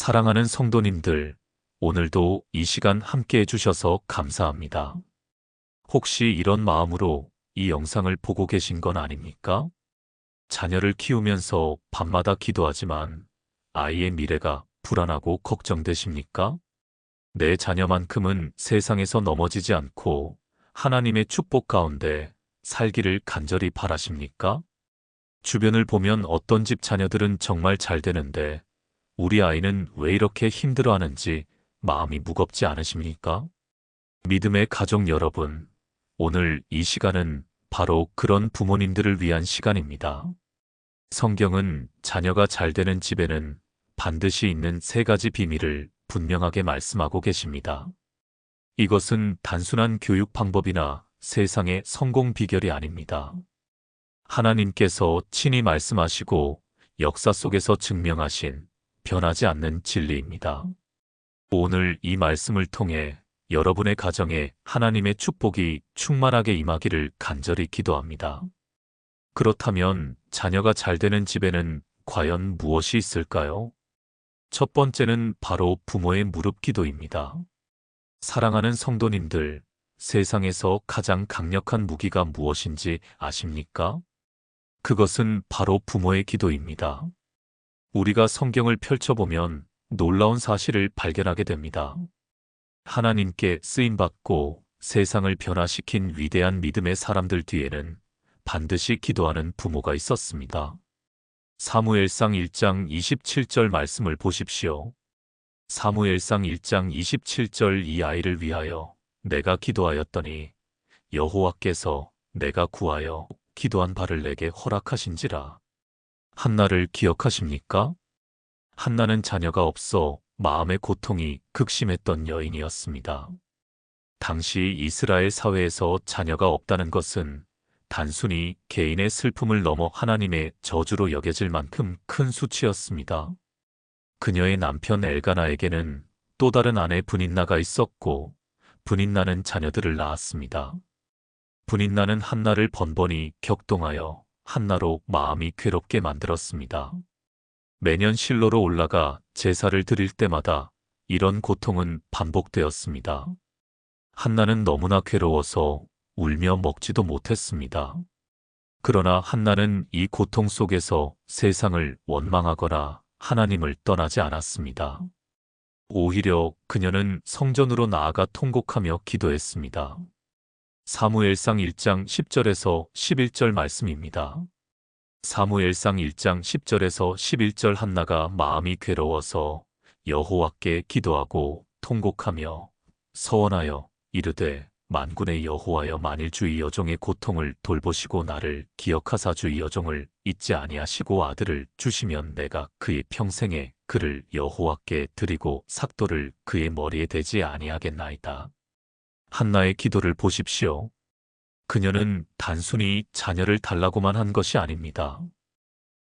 사랑하는 성도님들, 오늘도 이 시간 함께 해주셔서 감사합니다. 혹시 이런 마음으로 이 영상을 보고 계신 건 아닙니까? 자녀를 키우면서 밤마다 기도하지만 아이의 미래가 불안하고 걱정되십니까? 내 자녀만큼은 세상에서 넘어지지 않고 하나님의 축복 가운데 살기를 간절히 바라십니까? 주변을 보면 어떤 집 자녀들은 정말 잘 되는데 우리 아이는 왜 이렇게 힘들어하는지 마음이 무겁지 않으십니까? 믿음의 가족 여러분, 오늘 이 시간은 바로 그런 부모님들을 위한 시간입니다. 성경은 자녀가 잘 되는 집에는 반드시 있는 세 가지 비밀을 분명하게 말씀하고 계십니다. 이것은 단순한 교육 방법이나 세상의 성공 비결이 아닙니다. 하나님께서 친히 말씀하시고 역사 속에서 증명하신 변하지 않는 진리입니다. 오늘 이 말씀을 통해 여러분의 가정에 하나님의 축복이 충만하게 임하기를 간절히 기도합니다. 그렇다면 자녀가 잘 되는 집에는 과연 무엇이 있을까요? 첫 번째는 바로 부모의 무릎 기도입니다. 사랑하는 성도님들, 세상에서 가장 강력한 무기가 무엇인지 아십니까? 그것은 바로 부모의 기도입니다. 우리가 성경을 펼쳐보면 놀라운 사실을 발견하게 됩니다. 하나님께 쓰임받고 세상을 변화시킨 위대한 믿음의 사람들 뒤에는 반드시 기도하는 부모가 있었습니다. 사무엘상 1장 27절 말씀을 보십시오. 사무엘상 1장 27절 이 아이를 위하여 내가 기도하였더니 여호와께서 내가 구하여 기도한 바를 내게 허락하신지라. 한나를 기억하십니까? 한나는 자녀가 없어 마음의 고통이 극심했던 여인이었습니다. 당시 이스라엘 사회에서 자녀가 없다는 것은 단순히 개인의 슬픔을 넘어 하나님의 저주로 여겨질 만큼 큰 수치였습니다. 그녀의 남편 엘가나에게는 또 다른 아내 브닌나가 있었고 브닌나는 자녀들을 낳았습니다. 브닌나는 한나를 번번이 격동하여 한나로 마음이 괴롭게 만들었습니다. 매년 실로로 올라가 제사를 드릴 때마다 이런 고통은 반복되었습니다. 한나는 너무나 괴로워서 울며 먹지도 못했습니다. 그러나 한나는 이 고통 속에서 세상을 원망하거나 하나님을 떠나지 않았습니다. 오히려 그녀는 성전으로 나아가 통곡하며 기도했습니다. 사무엘상 1장 10절에서 11절 말씀입니다. 사무엘상 1장 10절에서 11절 한나가 마음이 괴로워서 여호와께 기도하고 통곡하며 서원하여 이르되 만군의 여호와여 만일 주의 여종의 고통을 돌보시고 나를 기억하사 주의 여종을 잊지 아니하시고 아들을 주시면 내가 그의 평생에 그를 여호와께 드리고 삭도를 그의 머리에 대지 아니하겠나이다. 한나의 기도를 보십시오. 그녀는 단순히 자녀를 달라고만 한 것이 아닙니다.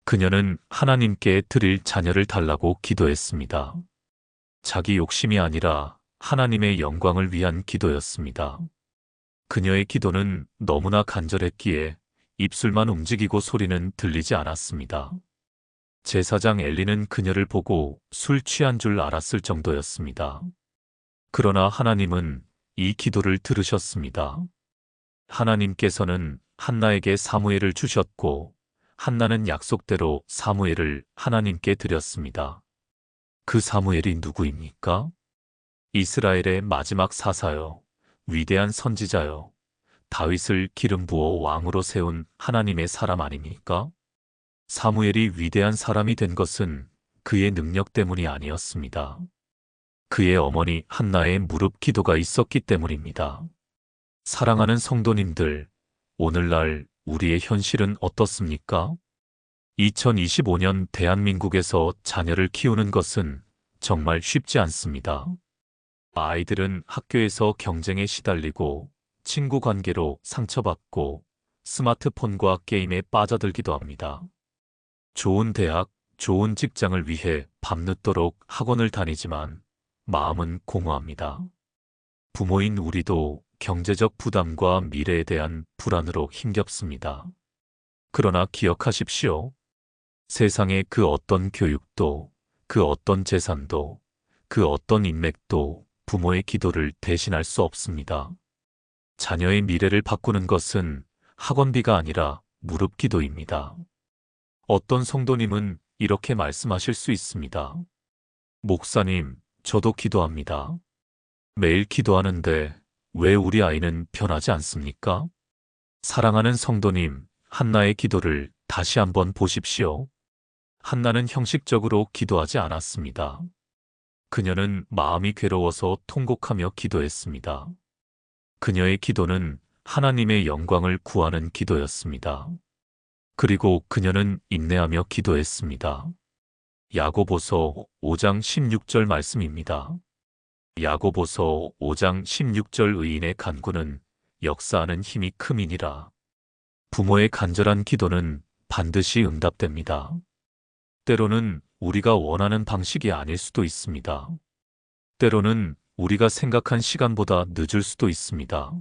그녀는 하나님께 드릴 자녀를 달라고 기도했습니다. 자기 욕심이 아니라 하나님의 영광을 위한 기도였습니다. 그녀의 기도는 너무나 간절했기에 입술만 움직이고 소리는 들리지 않았습니다. 제사장 엘리는 그녀를 보고 술 취한 줄 알았을 정도였습니다. 그러나 하나님은 이 기도를 들으셨습니다. 하나님께서는 한나에게 사무엘을 주셨고 한나는 약속대로 사무엘을 하나님께 드렸습니다. 그 사무엘이 누구입니까? 이스라엘의 마지막 사사요, 위대한 선지자요, 다윗을 기름 부어 왕으로 세운 하나님의 사람 아닙니까? 사무엘이 위대한 사람이 된 것은 그의 능력 때문이 아니었습니다. 그의 어머니 한나의 무릎 기도가 있었기 때문입니다. 사랑하는 성도님들, 오늘날 우리의 현실은 어떻습니까? 2025년 대한민국에서 자녀를 키우는 것은 정말 쉽지 않습니다. 아이들은 학교에서 경쟁에 시달리고 친구 관계로 상처받고 스마트폰과 게임에 빠져들기도 합니다. 좋은 대학, 좋은 직장을 위해 밤늦도록 학원을 다니지만 마음은 공허합니다. 부모인 우리도 경제적 부담과 미래에 대한 불안으로 힘겹습니다. 그러나 기억하십시오. 세상의 그 어떤 교육도 그 어떤 재산도, 그 어떤 인맥도 부모의 기도를 대신할 수 없습니다. 자녀의 미래를 바꾸는 것은 학원비가 아니라 무릎 기도입니다. 어떤 성도님은 이렇게 말씀하실 수 있습니다. 목사님, 저도 기도합니다. 매일 기도하는데 왜 우리 아이는 변하지 않습니까? 사랑하는 성도님, 한나의 기도를 다시 한번 보십시오. 한나는 형식적으로 기도하지 않았습니다. 그녀는 마음이 괴로워서 통곡하며 기도했습니다. 그녀의 기도는 하나님의 영광을 구하는 기도였습니다. 그리고 그녀는 인내하며 기도했습니다. 야고보서 5장 16절 말씀입니다. 야고보서 5장 16절 의인의 간구는 역사하는 힘이 큼이니라. 부모의 간절한 기도는 반드시 응답됩니다. 때로는 우리가 원하는 방식이 아닐 수도 있습니다. 때로는 우리가 생각한 시간보다 늦을 수도 있습니다.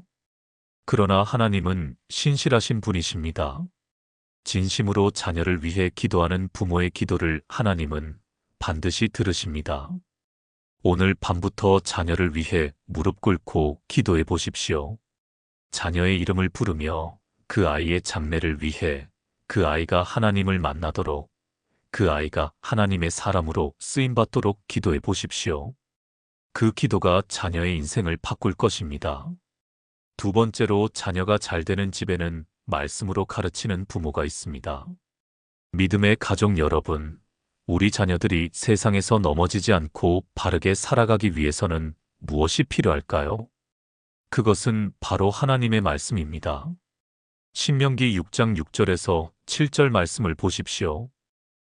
그러나 하나님은 신실하신 분이십니다. 진심으로 자녀를 위해 기도하는 부모의 기도를 하나님은 반드시 들으십니다. 오늘 밤부터 자녀를 위해 무릎 꿇고 기도해 보십시오. 자녀의 이름을 부르며 그 아이의 장래를 위해 그 아이가 하나님을 만나도록 그 아이가 하나님의 사람으로 쓰임받도록 기도해 보십시오. 그 기도가 자녀의 인생을 바꿀 것입니다. 두 번째로 자녀가 잘 되는 집에는 말씀으로 가르치는 부모가 있습니다. 믿음의 가족 여러분, 우리 자녀들이 세상에서 넘어지지 않고 바르게 살아가기 위해서는 무엇이 필요할까요? 그것은 바로 하나님의 말씀입니다. 신명기 6장 6절에서 7절 말씀을 보십시오.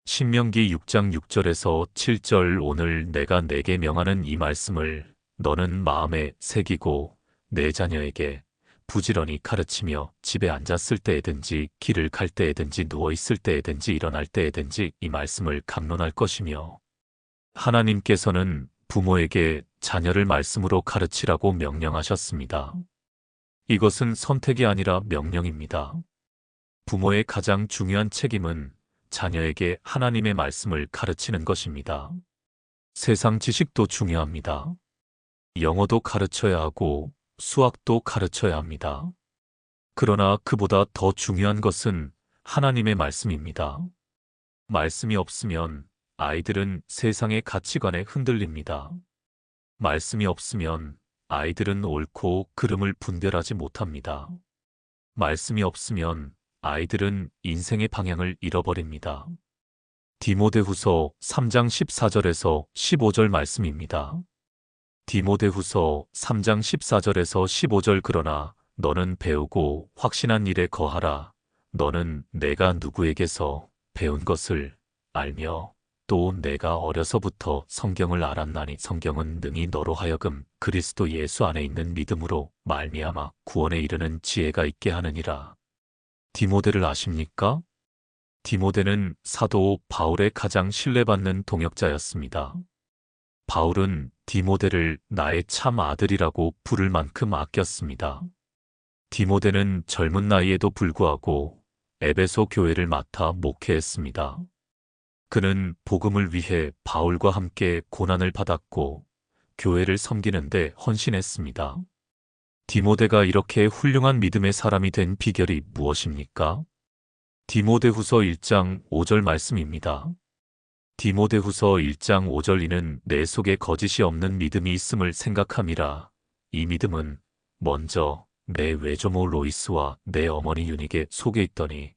신명기 6장 6절에서 7절 오늘 내가 내게 명하는 이 말씀을 너는 마음에 새기고 내 자녀에게 부지런히 가르치며 집에 앉았을 때에든지 길을 갈 때에든지 누워있을 때에든지 일어날 때에든지 이 말씀을 강론할 것이며 하나님께서는 부모에게 자녀를 말씀으로 가르치라고 명령하셨습니다. 이것은 선택이 아니라 명령입니다. 부모의 가장 중요한 책임은 자녀에게 하나님의 말씀을 가르치는 것입니다. 세상 지식도 중요합니다. 영어도 가르쳐야 하고 수학도 가르쳐야 합니다. 그러나 그보다 더 중요한 것은 하나님의 말씀입니다. 말씀이 없으면 아이들은 세상의 가치관에 흔들립니다. 말씀이 없으면 아이들은 옳고 그름을 분별하지 못합니다. 말씀이 없으면 아이들은 인생의 방향을 잃어버립니다. 디모데후서 3장 14절에서 15절 말씀입니다. 디모데후서 3장 14절에서 15절 그러나 너는 배우고 확신한 일에 거하라. 너는 내가 누구에게서 배운 것을 알며 또 내가 어려서부터 성경을 알았나니 성경은 능히 너로 하여금 그리스도 예수 안에 있는 믿음으로 말미암아 구원에 이르는 지혜가 있게 하느니라. 디모데를 아십니까? 디모데는 사도 바울의 가장 신뢰받는 동역자였습니다. 바울은 디모데를 나의 참 아들이라고 부를 만큼 아꼈습니다. 디모데는 젊은 나이에도 불구하고 에베소 교회를 맡아 목회했습니다. 그는 복음을 위해 바울과 함께 고난을 받았고 교회를 섬기는 데 헌신했습니다. 디모데가 이렇게 훌륭한 믿음의 사람이 된 비결이 무엇입니까? 디모데후서 1장 5절 말씀입니다. 디모데후서 1장 5절 이는 내 속에 거짓이 없는 믿음이 있음을 생각함이라. 이 믿음은 먼저 내 외조모 로이스와 내 어머니 유니게 속에 있더니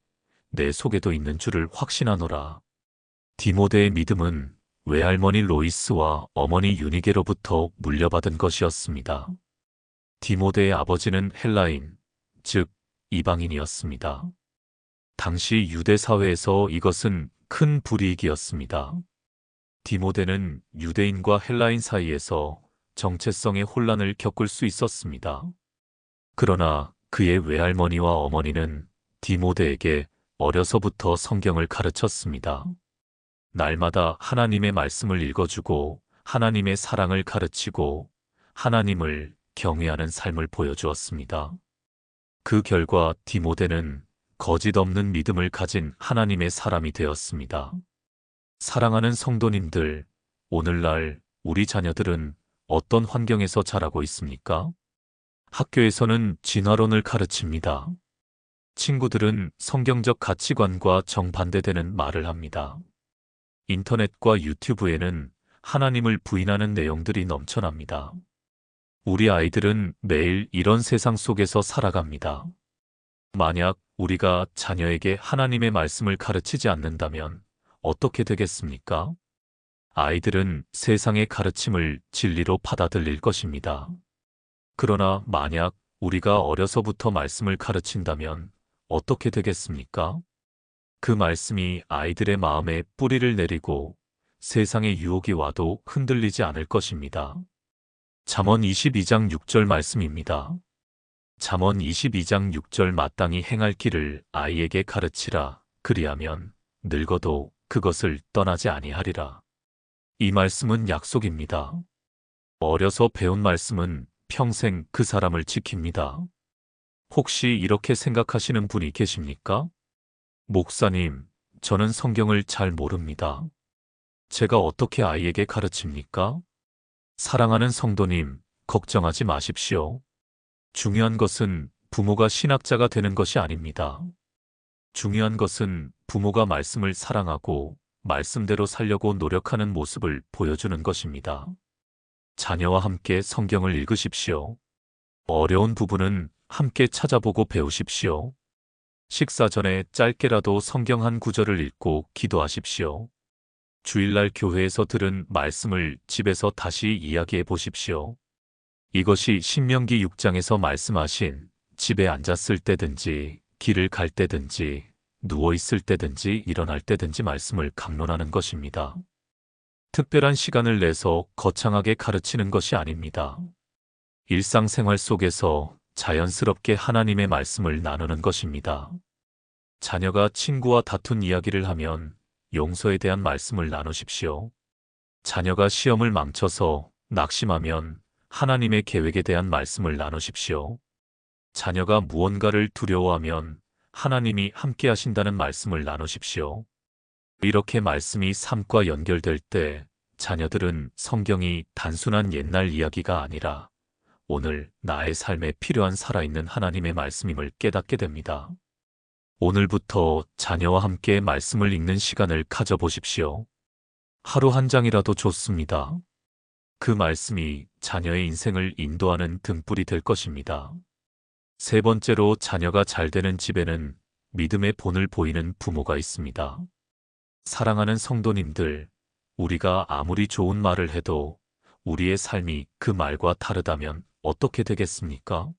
내 속에도 있는 줄을 확신하노라. 디모데의 믿음은 외할머니 로이스와 어머니 유니게로부터 물려받은 것이었습니다. 디모데의 아버지는 헬라인, 즉 이방인이었습니다. 당시 유대 사회에서 이것은 큰 불이익이었습니다. 디모데는 유대인과 헬라인 사이에서 정체성의 혼란을 겪을 수 있었습니다. 그러나 그의 외할머니와 어머니는 디모데에게 어려서부터 성경을 가르쳤습니다. 날마다 하나님의 말씀을 읽어주고 하나님의 사랑을 가르치고 하나님을 경외하는 삶을 보여주었습니다. 그 결과 디모데는 거짓 없는 믿음을 가진 하나님의 사람이 되었습니다. 사랑하는 성도님들, 오늘날 우리 자녀들은 어떤 환경에서 자라고 있습니까? 학교에서는 진화론을 가르칩니다. 친구들은 성경적 가치관과 정반대되는 말을 합니다. 인터넷과 유튜브에는 하나님을 부인하는 내용들이 넘쳐납니다. 우리 아이들은 매일 이런 세상 속에서 살아갑니다. 만약 우리가 자녀에게 하나님의 말씀을 가르치지 않는다면 어떻게 되겠습니까? 아이들은 세상의 가르침을 진리로 받아들일 것입니다. 그러나 만약 우리가 어려서부터 말씀을 가르친다면 어떻게 되겠습니까? 그 말씀이 아이들의 마음에 뿌리를 내리고 세상의 유혹이 와도 흔들리지 않을 것입니다. 잠언 22장 6절 말씀입니다. 잠언 22장 6절 마땅히 행할 길을 아이에게 가르치라. 그리하면 늙어도 그것을 떠나지 아니하리라. 이 말씀은 약속입니다. 어려서 배운 말씀은 평생 그 사람을 지킵니다. 혹시 이렇게 생각하시는 분이 계십니까? 목사님, 저는 성경을 잘 모릅니다. 제가 어떻게 아이에게 가르칩니까? 사랑하는 성도님, 걱정하지 마십시오. 중요한 것은 부모가 신학자가 되는 것이 아닙니다. 중요한 것은 부모가 말씀을 사랑하고 말씀대로 살려고 노력하는 모습을 보여주는 것입니다. 자녀와 함께 성경을 읽으십시오. 어려운 부분은 함께 찾아보고 배우십시오. 식사 전에 짧게라도 성경 한 구절을 읽고 기도하십시오. 주일날 교회에서 들은 말씀을 집에서 다시 이야기해 보십시오. 이것이 신명기 6장에서 말씀하신 집에 앉았을 때든지 길을 갈 때든지 누워 있을 때든지 일어날 때든지 말씀을 강론하는 것입니다. 특별한 시간을 내서 거창하게 가르치는 것이 아닙니다. 일상생활 속에서 자연스럽게 하나님의 말씀을 나누는 것입니다. 자녀가 친구와 다툰 이야기를 하면 용서에 대한 말씀을 나누십시오. 자녀가 시험을 망쳐서 낙심하면 하나님의 계획에 대한 말씀을 나누십시오. 자녀가 무언가를 두려워하면 하나님이 함께 하신다는 말씀을 나누십시오. 이렇게 말씀이 삶과 연결될 때 자녀들은 성경이 단순한 옛날 이야기가 아니라 오늘 나의 삶에 필요한 살아있는 하나님의 말씀임을 깨닫게 됩니다. 오늘부터 자녀와 함께 말씀을 읽는 시간을 가져보십시오. 하루 한 장이라도 좋습니다. 그 말씀이 자녀의 인생을 인도하는 등불이 될 것입니다. 세 번째로 자녀가 잘 되는 집에는 믿음의 본을 보이는 부모가 있습니다. 사랑하는 성도님들, 우리가 아무리 좋은 말을 해도 우리의 삶이 그 말과 다르다면 어떻게 되겠습니까?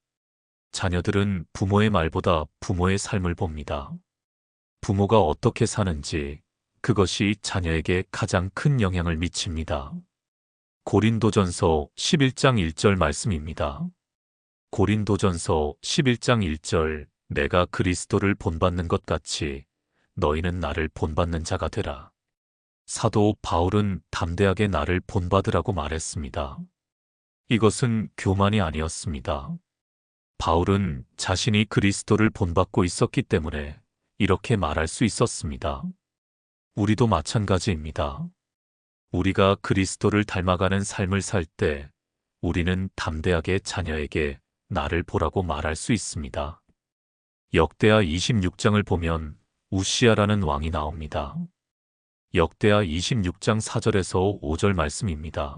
자녀들은 부모의 말보다 부모의 삶을 봅니다. 부모가 어떻게 사는지 그것이 자녀에게 가장 큰 영향을 미칩니다. 고린도전서 11장 1절 말씀입니다. 고린도전서 11장 1절 내가 그리스도를 본받는 것 같이 너희는 나를 본받는 자가 되라. 사도 바울은 담대하게 나를 본받으라고 말했습니다. 이것은 교만이 아니었습니다. 바울은 자신이 그리스도를 본받고 있었기 때문에 이렇게 말할 수 있었습니다. 우리도 마찬가지입니다. 우리가 그리스도를 닮아가는 삶을 살 때 우리는 담대하게 자녀에게 나를 보라고 말할 수 있습니다. 역대하 26장을 보면 우시아라는 왕이 나옵니다. 역대하 26장 4절에서 5절 말씀입니다.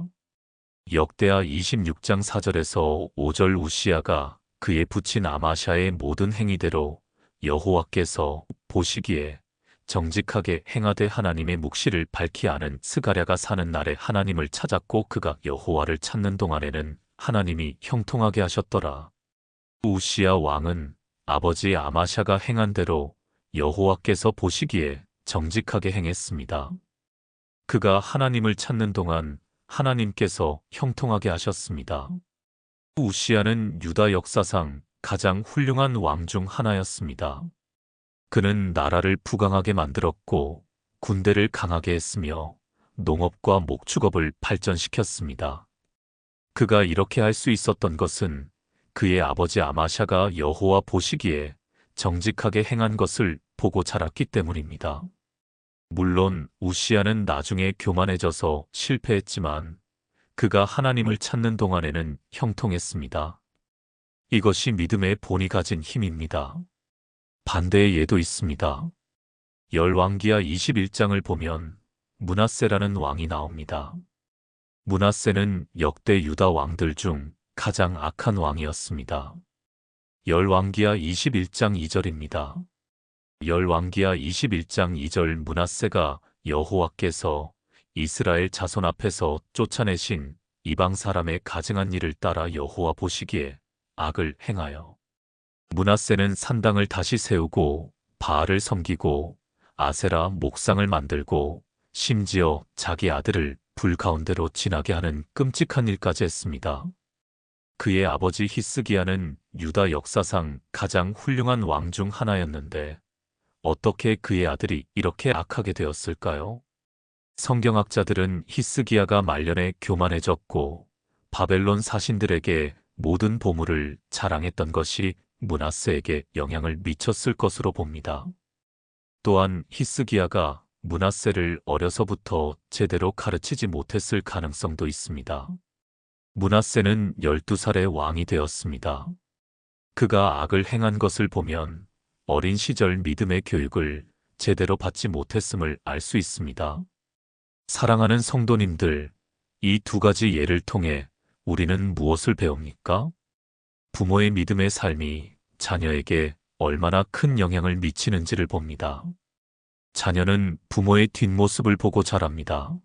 역대하 26장 4절에서 5절 우시아가 그의 부친 아마샤의 모든 행위대로 여호와께서 보시기에 정직하게 행하되 하나님의 묵시를 밝히 아는 스가랴가 사는 날에 하나님을 찾았고 그가 여호와를 찾는 동안에는 하나님이 형통하게 하셨더라. 우시야 왕은 아버지 아마샤가 행한 대로 여호와께서 보시기에 정직하게 행했습니다. 그가 하나님을 찾는 동안 하나님께서 형통하게 하셨습니다. 우시야는 유다 역사상 가장 훌륭한 왕 중 하나였습니다. 그는 나라를 부강하게 만들었고 군대를 강하게 했으며 농업과 목축업을 발전시켰습니다. 그가 이렇게 할 수 있었던 것은 그의 아버지 아마샤가 여호와 보시기에 정직하게 행한 것을 보고 자랐기 때문입니다. 물론 우시야는 나중에 교만해져서 실패했지만 그가 하나님을 찾는 동안에는 형통했습니다. 이것이 믿음의 본이 가진 힘입니다. 반대의 예도 있습니다. 열왕기하 21장을 보면 므낫세라는 왕이 나옵니다. 므낫세는 역대 유다 왕들 중 가장 악한 왕이었습니다. 열왕기하 21장 2절입니다. 열왕기하 21장 2절 므낫세가 여호와께서 이스라엘 자손 앞에서 쫓아내신 이방 사람의 가증한 일을 따라 여호와 보시기에 악을 행하여 므낫세는 산당을 다시 세우고 바알을 섬기고 아세라 목상을 만들고 심지어 자기 아들을 불 가운데로 지나게 하는 끔찍한 일까지 했습니다. 그의 아버지 히스기야는 유다 역사상 가장 훌륭한 왕 중 하나였는데 어떻게 그의 아들이 이렇게 악하게 되었을까요? 성경학자들은 히스기야가 말년에 교만해졌고 바벨론 사신들에게 모든 보물을 자랑했던 것이 므낫세에게 영향을 미쳤을 것으로 봅니다. 또한 히스기야가 므낫세를 어려서부터 제대로 가르치지 못했을 가능성도 있습니다. 므낫세는 12살에 왕이 되었습니다. 그가 악을 행한 것을 보면 어린 시절 믿음의 교육을 제대로 받지 못했음을 알 수 있습니다. 사랑하는 성도님들, 이 두 가지 예를 통해 우리는 무엇을 배웁니까? 부모의 믿음의 삶이 자녀에게 얼마나 큰 영향을 미치는지를 봅니다. 자녀는 부모의 뒷모습을 보고 자랍니다.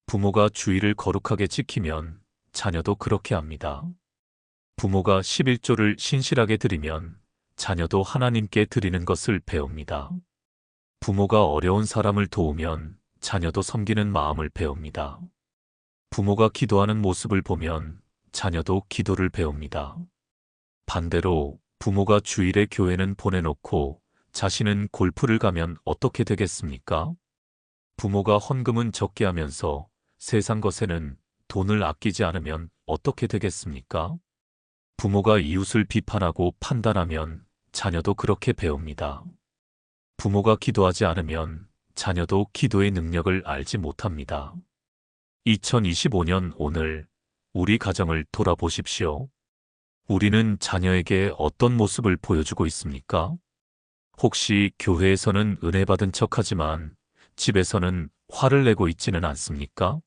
부모가 주의를 거룩하게 지키면 자녀도 그렇게 합니다. 부모가 11조를 신실하게 드리면 자녀도 하나님께 드리는 것을 배웁니다. 부모가 어려운 사람을 도우면 자녀도 섬기는 마음을 배웁니다. 부모가 기도하는 모습을 보면 자녀도 기도를 배웁니다. 반대로 부모가 주일에 교회는 보내놓고 자신은 골프를 가면 어떻게 되겠습니까? 부모가 헌금은 적게 하면서 세상 것에는 돈을 아끼지 않으면 어떻게 되겠습니까? 부모가 이웃을 비판하고 판단하면 자녀도 그렇게 배웁니다. 부모가 기도하지 않으면 자녀도 기도의 능력을 알지 못합니다. 2025년 오늘 우리 가정을 돌아보십시오. 우리는 자녀에게 어떤 모습을 보여주고 있습니까? 혹시 교회에서는 은혜 받은 척하지만 집에서는 화를 내고 있지는 않습니까?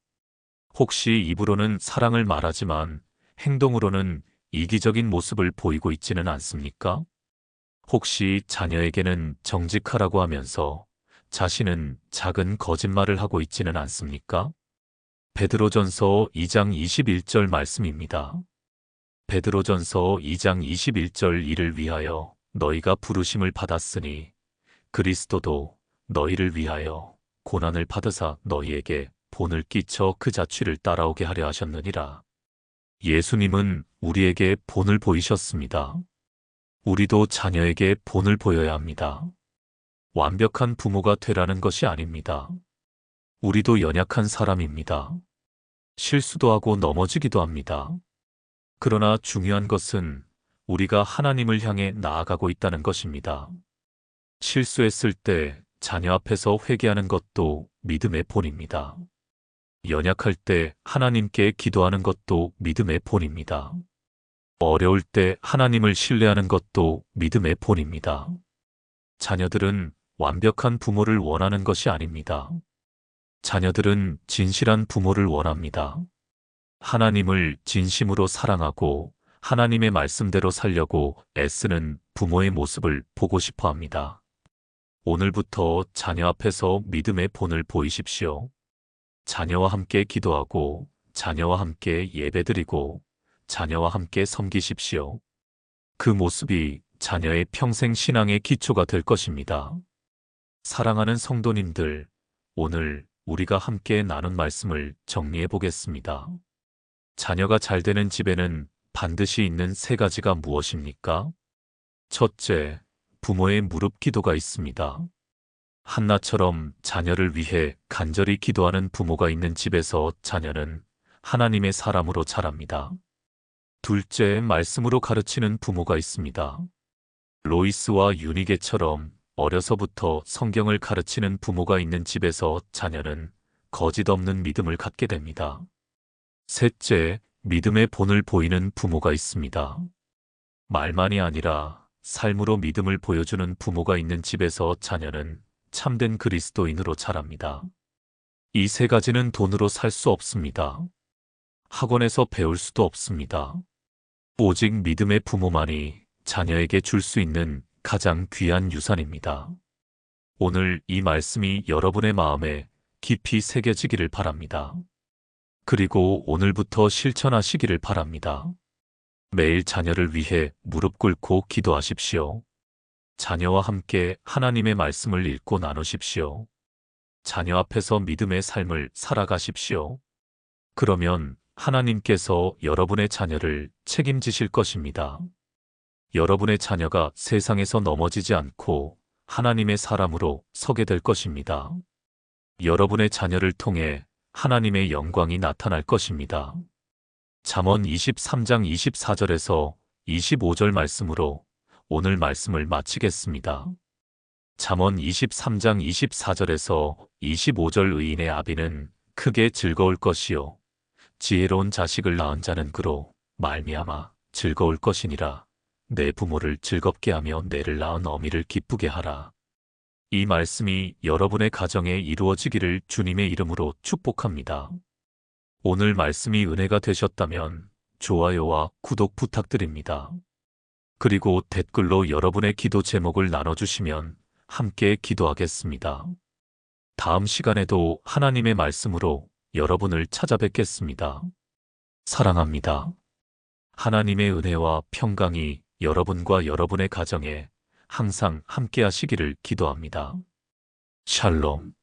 혹시 입으로는 사랑을 말하지만 행동으로는 이기적인 모습을 보이고 있지는 않습니까? 혹시 자녀에게는 정직하라고 하면서 자신은 작은 거짓말을 하고 있지는 않습니까? 베드로전서 2장 21절 말씀입니다. 베드로전서 2장 21절 이를 위하여 너희가 부르심을 받았으니 그리스도도 너희를 위하여 고난을 받으사 너희에게 본을 끼쳐 그 자취를 따라오게 하려 하셨느니라. 예수님은 우리에게 본을 보이셨습니다. 우리도 자녀에게 본을 보여야 합니다. 완벽한 부모가 되라는 것이 아닙니다. 우리도 연약한 사람입니다. 실수도 하고 넘어지기도 합니다. 그러나 중요한 것은 우리가 하나님을 향해 나아가고 있다는 것입니다. 실수했을 때 자녀 앞에서 회개하는 것도 믿음의 본입니다. 연약할 때 하나님께 기도하는 것도 믿음의 본입니다. 어려울 때 하나님을 신뢰하는 것도 믿음의 본입니다. 자녀들은 완벽한 부모를 원하는 것이 아닙니다. 자녀들은 진실한 부모를 원합니다. 하나님을 진심으로 사랑하고 하나님의 말씀대로 살려고 애쓰는 부모의 모습을 보고 싶어 합니다. 오늘부터 자녀 앞에서 믿음의 본을 보이십시오. 자녀와 함께 기도하고 자녀와 함께 예배드리고 자녀와 함께 섬기십시오. 그 모습이 자녀의 평생 신앙의 기초가 될 것입니다. 사랑하는 성도님들, 오늘 우리가 함께 나눈 말씀을 정리해 보겠습니다. 자녀가 잘 되는 집에는 반드시 있는 세 가지가 무엇입니까? 첫째, 부모의 무릎 기도가 있습니다. 한나처럼 자녀를 위해 간절히 기도하는 부모가 있는 집에서 자녀는 하나님의 사람으로 자랍니다. 둘째, 말씀으로 가르치는 부모가 있습니다. 로이스와 유니게처럼 어려서부터 성경을 가르치는 부모가 있는 집에서 자녀는 거짓 없는 믿음을 갖게 됩니다. 셋째, 믿음의 본을 보이는 부모가 있습니다. 말만이 아니라 삶으로 믿음을 보여주는 부모가 있는 집에서 자녀는 참된 그리스도인으로 자랍니다. 이 세 가지는 돈으로 살 수 없습니다. 학원에서 배울 수도 없습니다. 오직 믿음의 부모만이 자녀에게 줄 수 있는 가장 귀한 유산입니다. 오늘 이 말씀이 여러분의 마음에 깊이 새겨지기를 바랍니다. 그리고 오늘부터 실천하시기를 바랍니다. 매일 자녀를 위해 무릎 꿇고 기도하십시오. 자녀와 함께 하나님의 말씀을 읽고 나누십시오. 자녀 앞에서 믿음의 삶을 살아가십시오. 그러면 하나님께서 여러분의 자녀를 책임지실 것입니다. 여러분의 자녀가 세상에서 넘어지지 않고 하나님의 사람으로 서게 될 것입니다. 여러분의 자녀를 통해 하나님의 영광이 나타날 것입니다. 잠언 23장 24절에서 25절 말씀으로 오늘 말씀을 마치겠습니다. 잠언 23장 24절에서 25절 의인의 아비는 크게 즐거울 것이요 지혜로운 자식을 낳은 자는 그로 말미암아 즐거울 것이니라. 내 부모를 즐겁게 하며 내를 낳은 어미를 기쁘게 하라. 이 말씀이 여러분의 가정에 이루어지기를 주님의 이름으로 축복합니다. 오늘 말씀이 은혜가 되셨다면 좋아요와 구독 부탁드립니다. 그리고 댓글로 여러분의 기도 제목을 나눠주시면 함께 기도하겠습니다. 다음 시간에도 하나님의 말씀으로 여러분을 찾아뵙겠습니다. 사랑합니다. 하나님의 은혜와 평강이 여러분과 여러분의 가정에 항상 함께 하시기를 기도합니다. 샬롬.